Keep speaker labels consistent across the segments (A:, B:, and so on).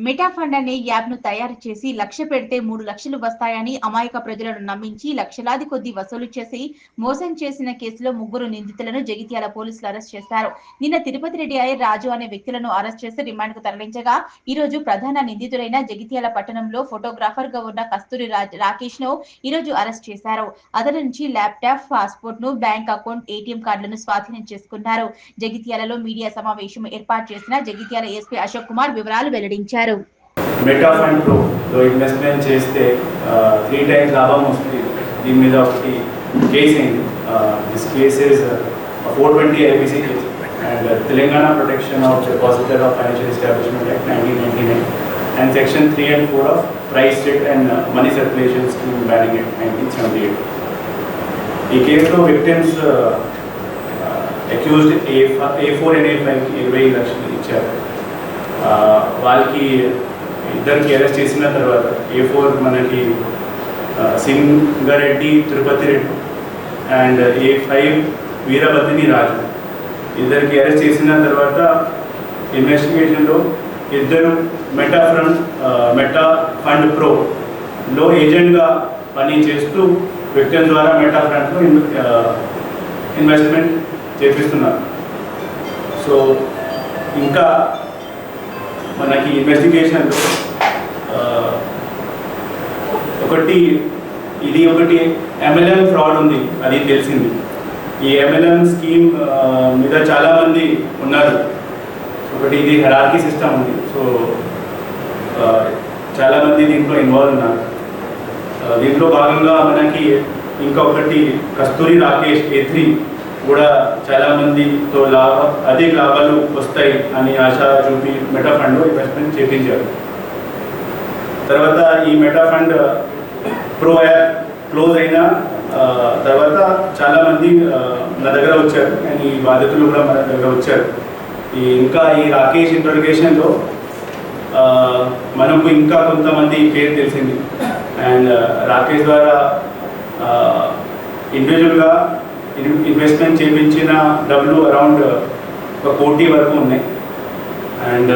A: Meta fund అనే app ను తయారు చేసి లక్ష్య పెడితే 3 లక్షలు వస్తాయని అమాయక ప్రజలను నమ్మించి లక్షలాది కొద్ది వసూలు చేసి మోసం చేసిన కేసులో 3 నిందితులను జగిత్యాల పోలీసులు అరెస్ట్ చేశారు. నిన్న తిరుపతి రెడ్డి రాజు అనే వ్యక్తులను అరెస్ట్ చేసి రిమాండ్ కు తరలించగా ఈ రోజు ప్రధాన నిందితుడైన జగిత్యాల పట్టణంలో ఫోటోగ్రాఫర్ గా ఉన్న కస్తూరి రాకేష్ ను ఈ రోజు అరెస్ట్ చేశారు. అతని నుంచి ల్యాప్టాప్, పాస్పోర్ట్ ను, బ్యాంక్ అకౌంట్, ఏటీఎం కార్డులను స్వాధీనం చేసుకున్నారు. జగిత్యాలలో మీడియా సమావేశం ఏర్పాటు చేసిన జగిత్యాల ఎస్పీ అశోక్ కుమార్ వివరాలు వెల్లడించారు.
B: మెటా ఫండ్ లో ఇన్వెస్ట్మెంట్ చేస్తే 3 times లాభం వస్తుంది. దీని మీద ఒకటి కేసు అయింది. This case is 420 IPC case and Telangana protection of depositor of financial establishment act 1999 and section 3 and 4 of price rate and money circulation scheme banning act 1978. ఈ కేసులో victims accused A4 and A5 20 లక్షలు ఇచ్చారు. వాళ్ళకి ఇద్దరికి arrest చేసిన తర్వాత A4 మనకి Singareddy Tirupati Reddy and A5 వీరభద్రిని రాజు ఇద్దరికి అరెస్ట్ చేసిన తర్వాత ఇన్వెస్టిగేషన్లో ఇద్దరు మెటా ఫండ్ ప్రోలో ఏజెంట్గా పని చేస్తూ వ్యక్తుల ద్వారా మెటా ఫండ్లో ఇన్వెస్ట్మెంట్ చేపిస్తున్నారు. సో ఇంకా మనకి ఇన్వెస్టిగేషన్లో ఒకటి MLM ఫ్రాడ్ ఉంది, అది తెలిసింది. ఈ MLM స్కీమ్ మీద చాలామంది ఉన్నారు. ఒకటి ఇది హెరార్కీ సిస్టమ్ ఉంది. సో చాలామంది దీంట్లో ఇన్వాల్వ్ ఉన్నారు. దీంట్లో భాగంగా మనకి ఇంకా ఒకటి కస్తూరి రాకేష్ A3 కూడా చాలామందితో అధిక లాభాలు వస్తాయి అని ఆశ చూపి మెటా ఫండ్లో ఇన్వెస్ట్మెంట్ చేయించారు. తర్వాత ఈ meta fund pro app close అయిన తర్వాత చాలామంది నా దగ్గర వచ్చారు అండ్ ఈ బాధితులు కూడా మన దగ్గర వచ్చారు. ఇంకా ఈ రాకేష్ ఇంట్రోగేషన్లో మనకు ఇంకా కొంతమంది పేరు తెలిసింది అండ్ రాకేష్ ద్వారా ఇండివిజువల్గా ఇన్వెస్ట్మెంట్ చేయించిన డబ్బులు అరౌండ్ 1 కోటి వరకు ఉన్నాయి. అండ్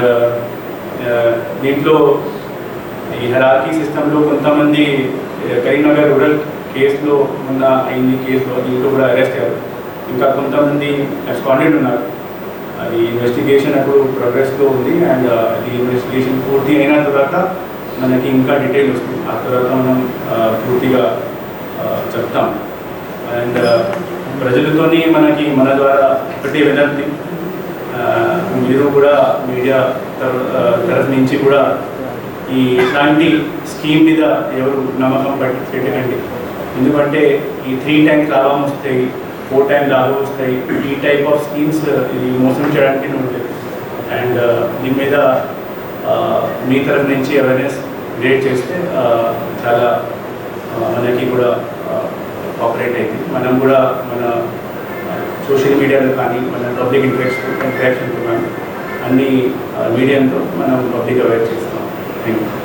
B: దీంట్లో ఈ హెరార్కీ సిస్టంలో కొంతమంది కరీంనగర్ రూరల్ కేసులో ఉన్న అయింది కేసులో దీంట్లో కూడా అరెస్ట్ అయ్యారు. ఇంకా కొంతమంది అబ్స్కాండెడ్ ఉన్నారు. అది ఇన్వెస్టిగేషన్ అప్పుడు ప్రోగ్రెస్లో ఉంది అండ్ అది ఇన్వెస్టిగేషన్ పూర్తి అయిన తర్వాత మనకి ఇంకా డీటెయిల్ వస్తుంది. ఆ తర్వాత మనం పూర్తిగా చెప్తాం. అండ్ ప్రజలతోని మన ద్వారా ఒకటి వినంతి, మీరు కూడా మీడియా తరఫు నుంచి కూడా ఇట్లాంటి స్కీమ్ మీద ఎవరు నమ్మకం పెట్టకండి. ఎందుకంటే ఈ 3 times లాభం వస్తాయి, 4 times లాభం వస్తాయి. ఈ టైప్ ఆఫ్ స్కీమ్స్ ఇది మోసం చేయడానికి ఉంటుంది. అండ్ దీని మీద మీ తరఫు నుంచి అవేర్నెస్ క్రియేట్ చేస్తే చాలా మనకి కూడా ఆపరేట్ అయింది. మనం కూడా మన సోషల్ మీడియాలో కానీ మన పబ్లిక్ ఇంటరాక్షన్తో కానీ అన్ని మీడియాతో మనం పబ్లిక్ అవేర్ చేస్తాం. Thank you.